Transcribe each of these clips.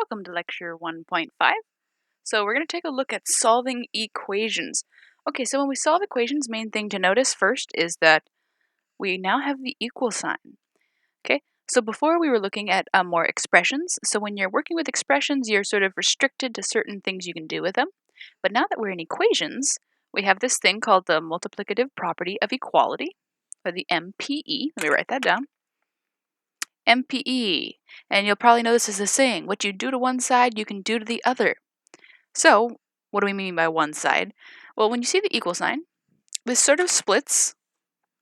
Welcome to lecture 1.5. So we're going to take a look at solving equations. Okay, so when we solve equations, main thing to notice first is that we now have the equal sign. Okay, so before we were looking at more expressions. So when you're working with expressions, you're sort of restricted to certain things you can do with them. But now that we're in equations, we have this thing called the multiplicative property of equality, or the MPE. Let me write that down. MPE. And you'll probably know this as a saying, what you do to one side, you can do to the other. So, what do we mean by one side? Well, when you see the equal sign, this sort of splits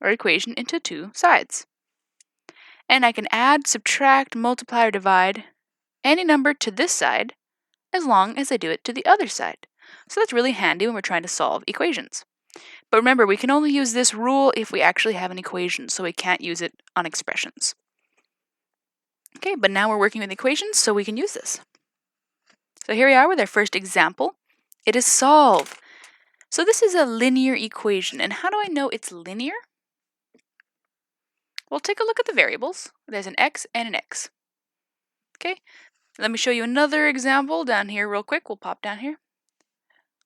our equation into two sides. And I can add, subtract, multiply, or divide any number to this side as long as I do it to the other side. So that's really handy when we're trying to solve equations. But remember, we can only use this rule if we actually have an equation, so we can't use it on expressions. Okay, but now we're working with equations, so we can use this. So here we are with our first example. It is solve. So this is a linear equation, and how do I know it's linear? Well, take a look at the variables. There's an x and an x. Okay, let me show you another example down here real quick. We'll pop down here.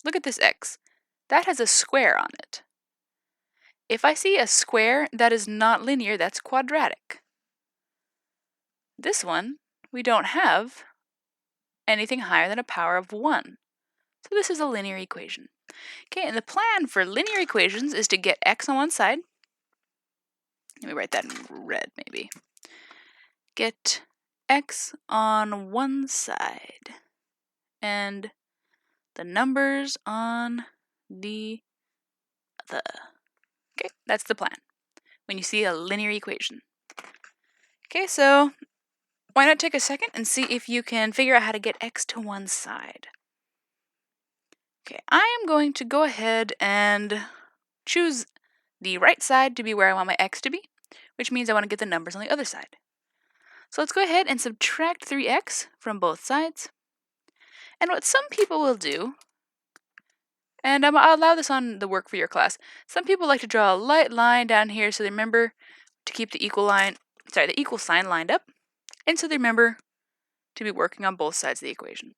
Look at this x. That has a square on it. If I see a square that is not linear, that's quadratic. This one, we don't have anything higher than a power of 1. So this is a linear equation. Okay, and the plan for linear equations is to get x on one side. Let me write that in red, maybe. Get x on one side and the numbers on the other. Okay, that's the plan when you see a linear equation. Okay, so why not take a second and see if you can figure out how to get x to one side. Okay, I am going to go ahead and choose the right side to be where I want my x to be, which means I want to get the numbers on the other side. So let's go ahead and subtract 3x from both sides. And what some people will do, and I'll allow this on the work for your class, some people like to draw a light line down here so they remember to keep the equal sign lined up, and so they remember to be working on both sides of the equation.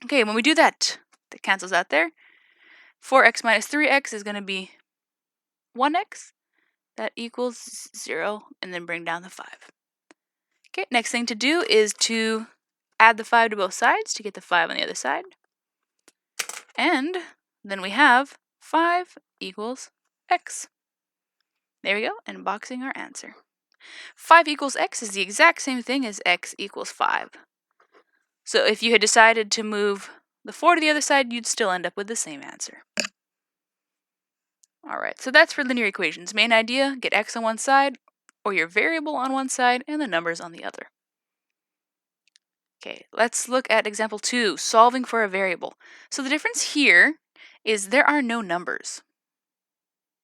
Okay, when we do that, that cancels out there. 4x minus 3x is going to be 1x. That equals 0, and then bring down the 5. Okay, next thing to do is to add the 5 to both sides to get the 5 on the other side. And then we have 5 equals x. There we go, and boxing our answer. 5 equals x is the exact same thing as x equals 5. So if you had decided to move the 4 to the other side, you'd still end up with the same answer. Alright, so that's for linear equations. Main idea, get x on one side, or your variable on one side, and the numbers on the other. Okay, let's look at example 2, solving for a variable. So the difference here is there are no numbers.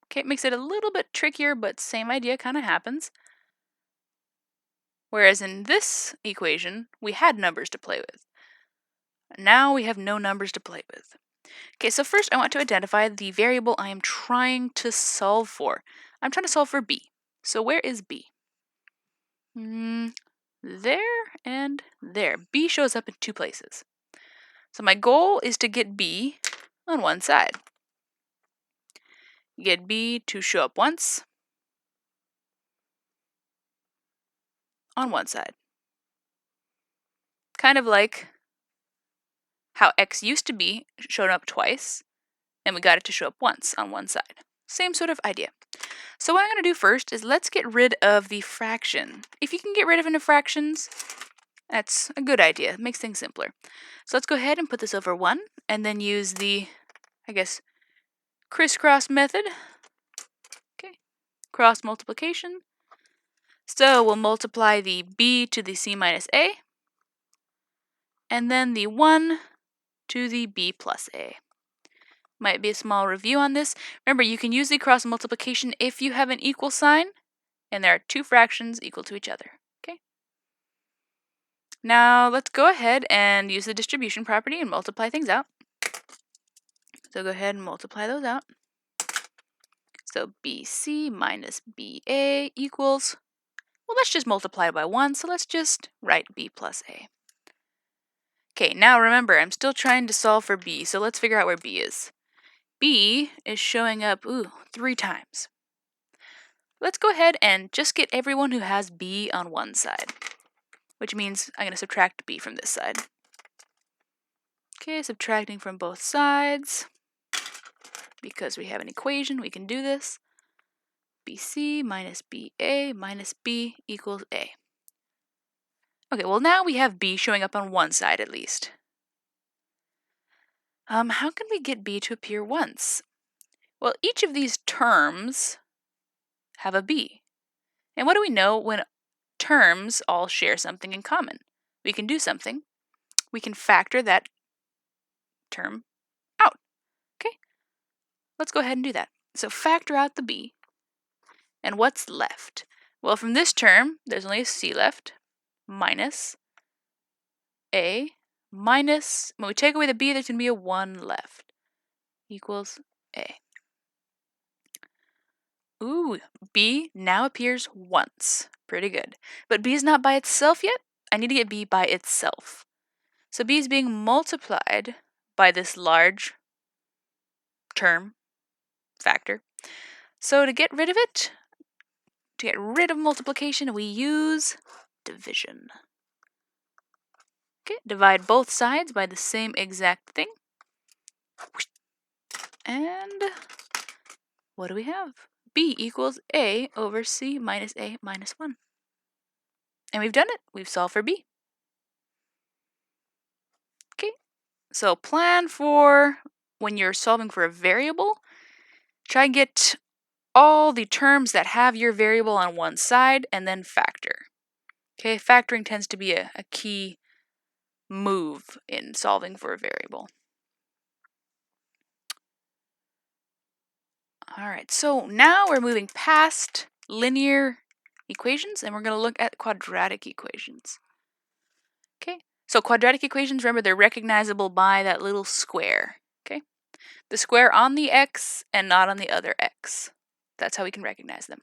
Okay, it makes it a little bit trickier, but same idea kind of happens. Whereas in this equation, we had numbers to play with. Now we have no numbers to play with. Okay, so first I want to identify the variable I am trying to solve for. I'm trying to solve for b. So where is b? There and there. B shows up in two places. So my goal is to get b on one side. Get b to show up once on one side. Kind of like how x used to be showed up twice, and we got it to show up once on one side. Same sort of idea. So what I'm going to do first is let's get rid of the fraction. If you can get rid of any fractions, that's a good idea. It makes things simpler. So let's go ahead and put this over 1, and then use the, crisscross method. Okay, cross multiplication. So we'll multiply the b to the c minus a, and then the 1 to the b plus a. Might be a small review on this. Remember, you can use the cross multiplication if you have an equal sign, and there are two fractions equal to each other. Okay. Now let's go ahead and use the distribution property and multiply things out. So go ahead and multiply those out. So BC minus BA equals, well, let's just multiply by 1, so let's just write B plus A. Okay, now remember, I'm still trying to solve for b, so let's figure out where b is. B is showing up, 3 times. Let's go ahead and just get everyone who has b on one side, which means I'm going to subtract b from this side. Okay, subtracting from both sides. Because we have an equation, we can do this. BC minus BA minus B equals A. Okay, well now we have B showing up on one side at least. How can we get B to appear once? Well, each of these terms have a B. And what do we know when terms all share something in common? We can do something. We can factor that term out. Okay, let's go ahead and do that. So factor out the B. And what's left? Well, from this term, there's only a C left, minus A, minus, when we take away the B, there's going to be a 1 left, equals A. Ooh, B now appears once. Pretty good. But B is not by itself yet. I need to get B by itself. So B is being multiplied by this large term, factor. So to get rid of it, to get rid of multiplication, we use division. Okay, divide both sides by the same exact thing. And what do we have? B equals A over C minus A minus 1. And we've done it. We've solved for B. Okay, so plan for when you're solving for a variable, try and get all the terms that have your variable on one side and then factor. Okay, factoring tends to be a key move in solving for a variable. All right, so now we're moving past linear equations and we're going to look at quadratic equations. Okay, so quadratic equations, remember, they're recognizable by that little square. Okay, the square on the x and not on the other x. That's how we can recognize them.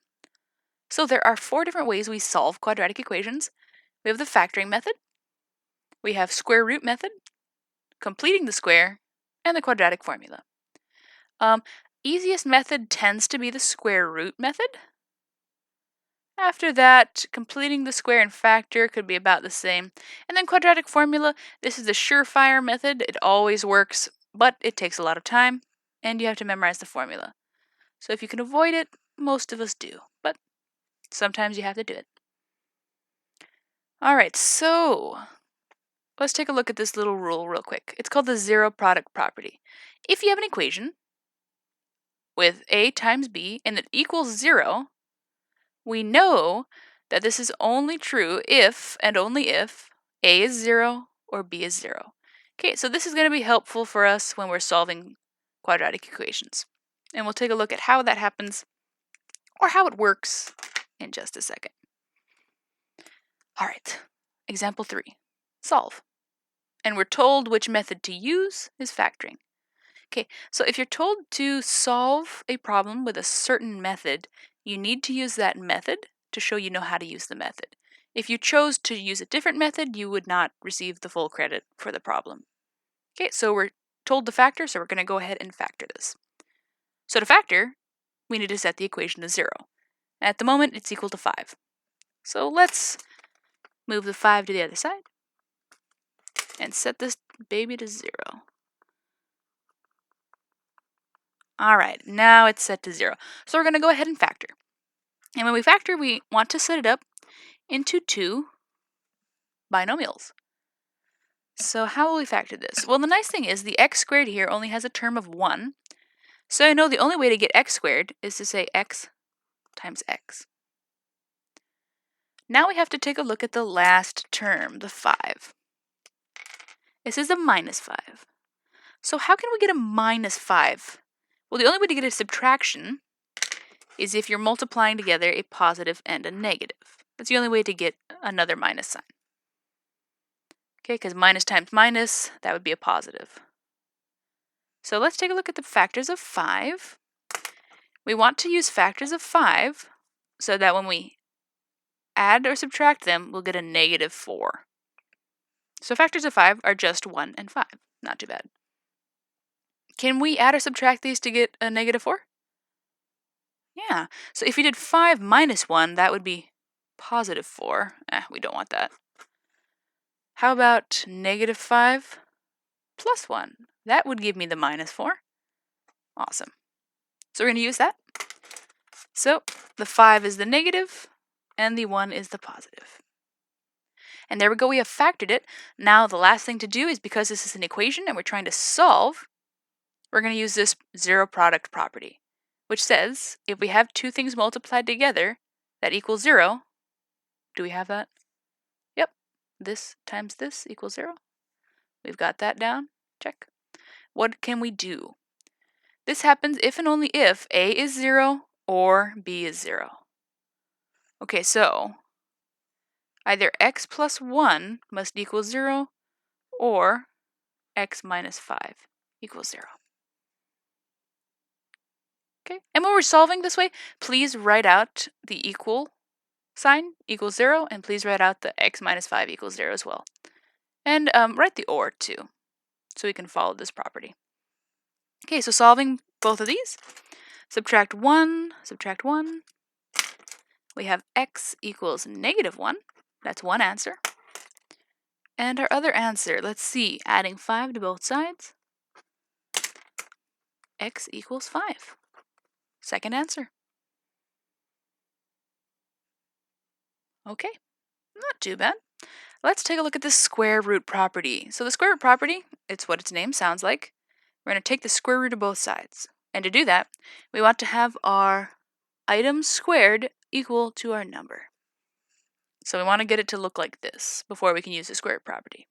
So there are 4 different ways we solve quadratic equations. We have the factoring method, we have square root method, completing the square, and the quadratic formula. Easiest method tends to be the square root method. After that, completing the square and factor could be about the same. And then quadratic formula, this is the surefire method. It always works, but it takes a lot of time, and you have to memorize the formula. So if you can avoid it, most of us do, but sometimes you have to do it. All right, so let's take a look at this little rule real quick. It's called the zero product property. If you have an equation with A times B and it equals 0, we know that this is only true if and only if A is 0 or B is 0. Okay, so this is going to be helpful for us when we're solving quadratic equations. And we'll take a look at how that happens or how it works in just a second. All right, example 3, solve. And we're told which method to use is factoring. Okay, so if you're told to solve a problem with a certain method, you need to use that method to show you know how to use the method. If you chose to use a different method, you would not receive the full credit for the problem. Okay, so we're told to factor, so we're going to go ahead and factor this. So to factor, we need to set the equation to 0. At the moment, it's equal to 5. So let's move the 5 to the other side and set this baby to 0. All right, now it's set to 0. So we're going to go ahead and factor. And when we factor, we want to set it up into 2 binomials. So how will we factor this? Well, the nice thing is the x squared here only has a term of 1. So I know the only way to get x squared is to say x times x. Now we have to take a look at the last term, the 5. This is a minus 5. So how can we get a minus 5? Well, the only way to get a subtraction is if you're multiplying together a positive and a negative. That's the only way to get another minus sign. Okay, because minus times minus, that would be a positive. So let's take a look at the factors of 5. We want to use factors of 5 so that when we add or subtract them, we'll get a negative 4. So factors of 5 are just 1 and 5. Not too bad. Can we add or subtract these to get a negative 4? Yeah. So if you did 5 minus 1, that would be positive 4. We don't want that. How about negative 5 plus 1? That would give me the minus 4. Awesome. So we're going to use that. So the 5 is the negative, and the 1 is the positive. And there we go, we have factored it. Now the last thing to do is, because this is an equation and we're trying to solve, we're going to use this zero product property, which says if we have two things multiplied together that equals 0, do we have that? Yep, this times this equals 0. We've got that down, check. What can we do? This happens if and only if A is 0 or B is 0. Okay, so either x plus 1 must equal 0 or x minus 5 equals 0. Okay, and when we're solving this way, please write out the equal sign equals 0, and please write out the x minus 5 equals 0 as well. And write the or too, so we can follow this property. Okay, so solving both of these, subtract 1, we have x equals negative 1. That's one answer. And our other answer, let's see, adding 5 to both sides, x equals 5. Second answer. Okay, not too bad. Let's take a look at the square root property. So the square root property, it's what its name sounds like. We're going to take the square root of both sides. And to do that, we want to have our item squared equal to our number. So we want to get it to look like this before we can use the square root property.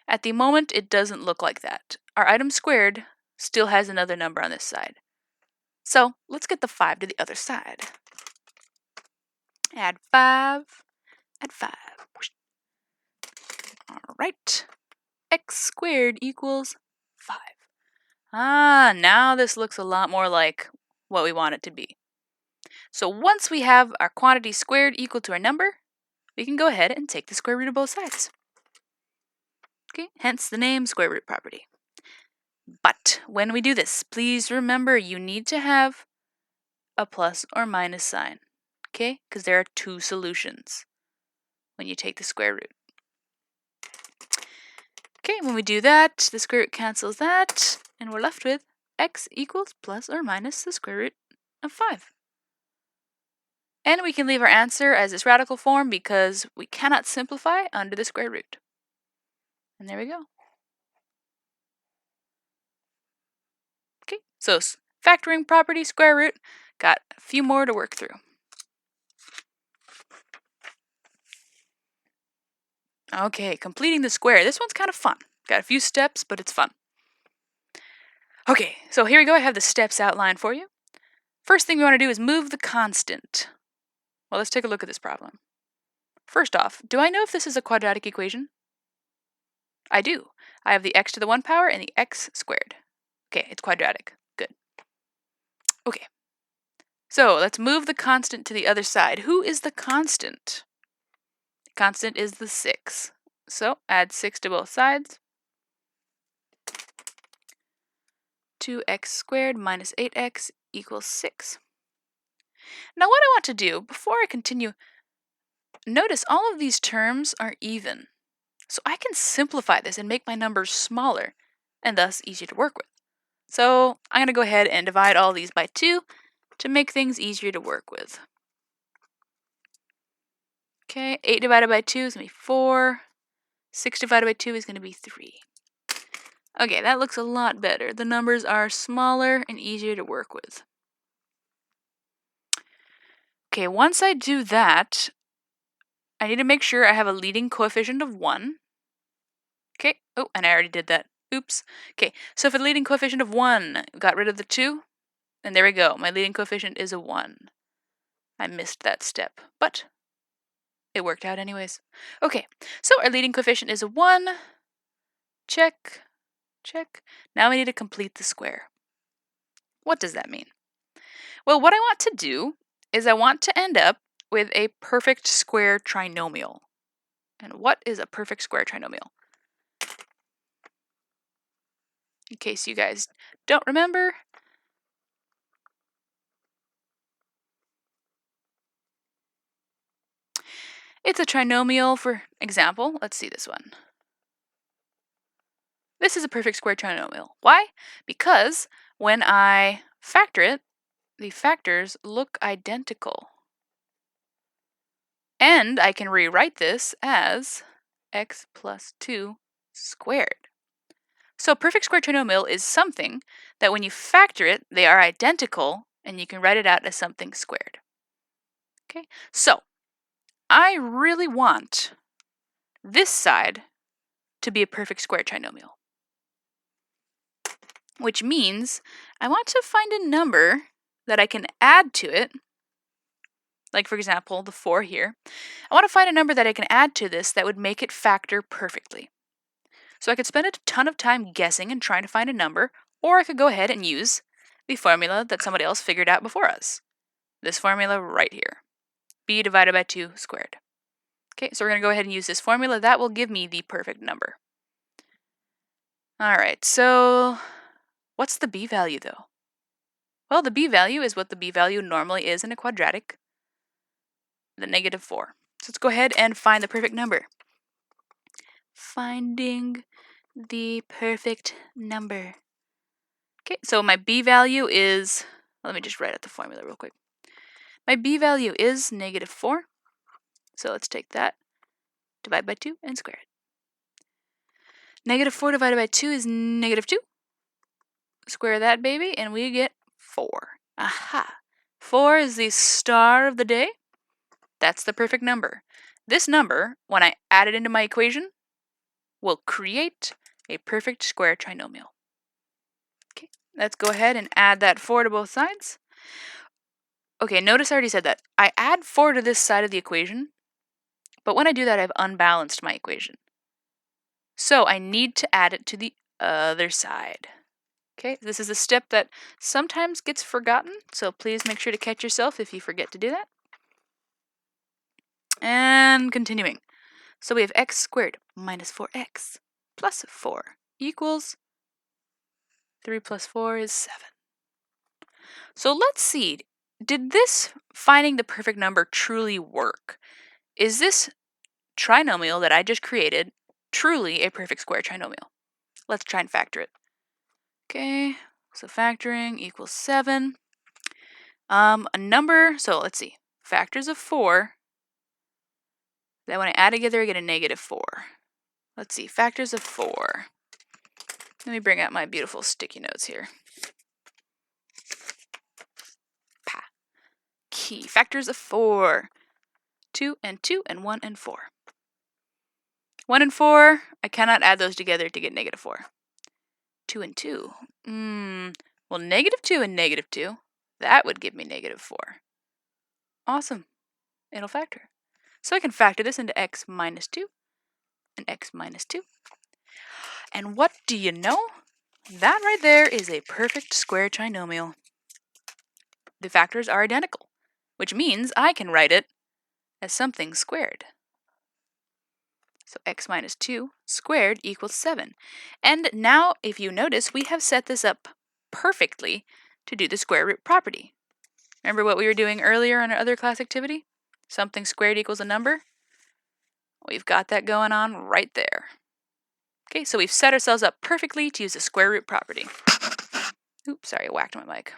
At the moment, it doesn't look like that. Our item squared still has another number on this side. So let's get the 5 to the other side. Add 5, add 5. All right. X squared equals 5. Now this looks a lot more like what we want it to be. So once we have our quantity squared equal to our number, we can go ahead and take the square root of both sides. Okay, hence the name square root property. But when we do this, please remember you need to have a plus or minus sign, okay? Because there are two solutions when you take the square root. Okay, when we do that, the square root cancels that, and we're left with x equals plus or minus the square root of 5. And we can leave our answer as this radical form because we cannot simplify under the square root. And there we go. Okay, so factoring property, square root, got a few more to work through. Okay, completing the square. This one's kind of fun. Got a few steps, but it's fun. Okay, so here we go. I have the steps outlined for you. First thing we want to do is move the constant. Well, let's take a look at this problem. First off, do I know if this is a quadratic equation? I do. I have the x to the 1 power and the x squared. Okay, it's quadratic. Good. Okay. So let's move the constant to the other side. Who is the constant? The constant is the 6. So add 6 to both sides. 2x squared minus 8x equals 6. Now what I want to do, before I continue, notice all of these terms are even. So I can simplify this and make my numbers smaller, and thus easier to work with. So I'm going to go ahead and divide all these by 2 to make things easier to work with. Okay, 8 divided by 2 is going to be 4. 6 divided by 2 is going to be 3. Okay, that looks a lot better. The numbers are smaller and easier to work with. Okay, once I do that, I need to make sure I have a leading coefficient of 1. Okay, oh, and I already did that. Oops. Okay, so for the leading coefficient of 1, got rid of the 2, and there we go. My leading coefficient is a 1. I missed that step, but it worked out anyways. Okay, so our leading coefficient is a 1. Check, check. Now we need to complete the square. What does that mean? Well, what I want to do is I want to end up with a perfect square trinomial. And what is a perfect square trinomial? In case you guys don't remember, it's a trinomial. For example, let's see this one. This is a perfect square trinomial. Why? Because when I factor it, the factors look identical. And I can rewrite this as x plus 2 squared. So perfect square trinomial is something that when you factor it, they are identical, and you can write it out as something squared. Okay, so I really want this side to be a perfect square trinomial, which means I want to find a number that I can add to it, like for example, the 4 here. I want to find a number that I can add to this that would make it factor perfectly. So I could spend a ton of time guessing and trying to find a number, or I could go ahead and use the formula that somebody else figured out before us. This formula right here, b divided by 2 squared. Okay, so we're going to go ahead and use this formula. That will give me the perfect number. All right, so what's the b value though? Well, the b value is what the b value normally is in a quadratic, the -4. So let's go ahead and find the perfect number. Finding the perfect number. Okay, so my b value is, let me just write out the formula real quick. My b value is -4. So let's take that, divide by 2, and square it. -4 divided by 2 is -2. Square that baby, and we get 4. Aha! 4 is the star of the day. That's the perfect number. This number, when I add it into my equation, will create a perfect square trinomial. Okay, let's go ahead and add that 4 to both sides. Okay, notice I already said that. I add 4 to this side of the equation, but when I do that, I've unbalanced my equation. So I need to add it to the other side. Okay, this is a step that sometimes gets forgotten, so please make sure to catch yourself if you forget to do that. And continuing. So we have x squared minus 4x plus 4 equals 3 plus 4 is 7. So let's see, did this finding the perfect number truly work? Is this trinomial that I just created truly a perfect square trinomial? Let's try and factor it. Okay, so factoring equals 7. A number, so let's see, factors of 4, that when I add together I get a -4. Let's see, factors of 4. Let me bring out my beautiful sticky notes here. Key factors of 4. 2 and 2 and 1 and 4. 1 and 4, I cannot add those together to get -4. 2 and 2. Well, -2 and -2, that would give me -4. Awesome. It'll factor. So I can factor this into x minus 2 and x minus 2. And what do you know? That right there is a perfect square trinomial. The factors are identical, which means I can write it as something squared. So x minus 2 squared equals 7. And now, if you notice, we have set this up perfectly to do the square root property. Remember what we were doing earlier in our other class activity? Something squared equals a number? We've got that going on right there. Okay, so we've set ourselves up perfectly to use the square root property. Oops, sorry, I whacked my mic.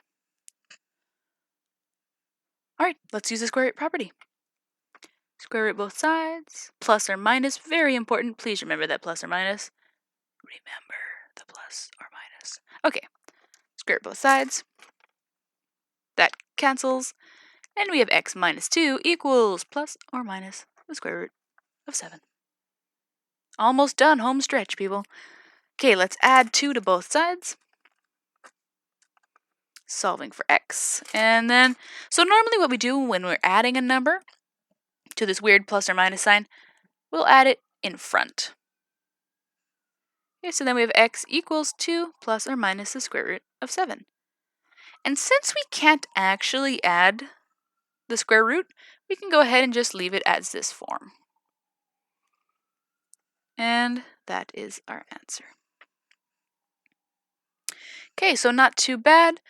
All right, let's use the square root property. Square root both sides, plus or minus, very important. Please remember that plus or minus. Remember the plus or minus. Okay, square root both sides. That cancels. And we have x minus 2 equals plus or minus the square root of 7. Almost done, home stretch, people. Okay, let's add 2 to both sides. Solving for x. And then, so normally what we do when we're adding a number to this weird plus or minus sign, we'll add it in front. Okay, so then we have x equals 2 plus or minus the square root of 7. And since we can't actually add the square root, we can go ahead and just leave it as this form. And that is our answer. Okay, so not too bad.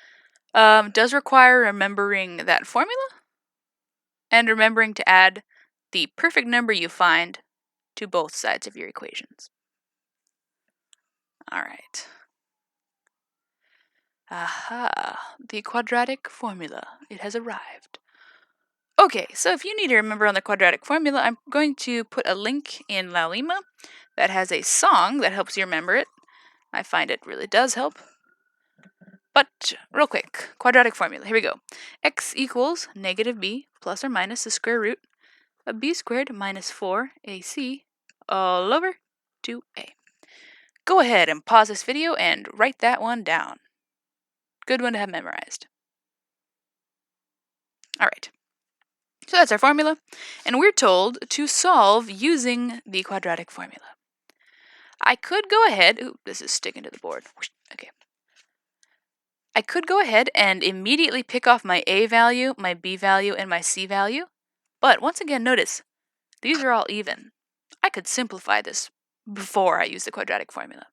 Does require remembering that formula and remembering to add the perfect number you find to both sides of your equations. All right. Aha, the quadratic formula. It has arrived. Okay, so if you need to remember on the quadratic formula, I'm going to put a link in La Lima that has a song that helps you remember it. I find it really does help. But real quick, quadratic formula. Here we go. X equals negative b plus or minus the square root of b squared minus 4ac all over 2a. Go ahead and pause this video and write that one down. Good one to have memorized. All right. So that's our formula, and we're told to solve using the quadratic formula. I could go ahead, ooh, this is sticking to the board. Okay. I could go ahead and immediately pick off my a value, my b value, and my c value, but once again, notice, these are all even. I could simplify this before I use the quadratic formula.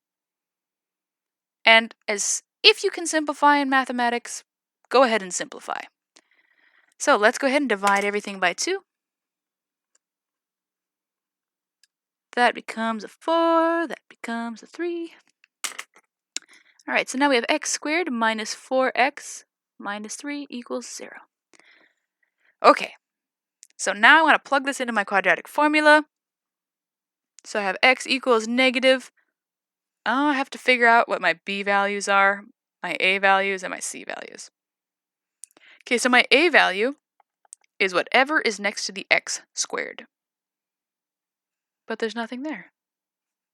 And as if you can simplify in mathematics, go ahead and simplify. So let's go ahead and divide everything by 2. That becomes a 4, that becomes a 3. All right, so now we have x squared minus 4x minus 3 equals 0. Okay, so now I want to plug this into my quadratic formula. So I have x equals negative. I have to figure out what my b values are, my a values, and my c values. Okay, so my a value is whatever is next to the x squared. But there's nothing there.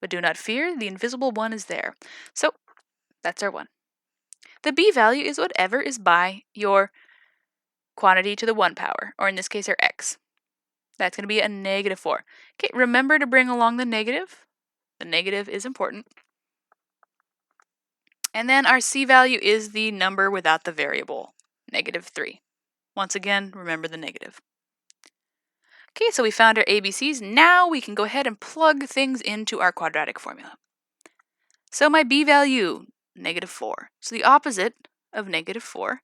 But do not fear, the invisible one is there. So that's our 1. The b value is whatever is by your quantity to the 1 power, or in this case, our x. That's going to be a negative 4. Okay, remember to bring along the negative. The negative is important. And then our c value is the number without the variable, negative 3. Once again, remember the negative. Okay, so we found our ABCs. Now we can go ahead and plug things into our quadratic formula. So my b value, negative 4. So the opposite of negative 4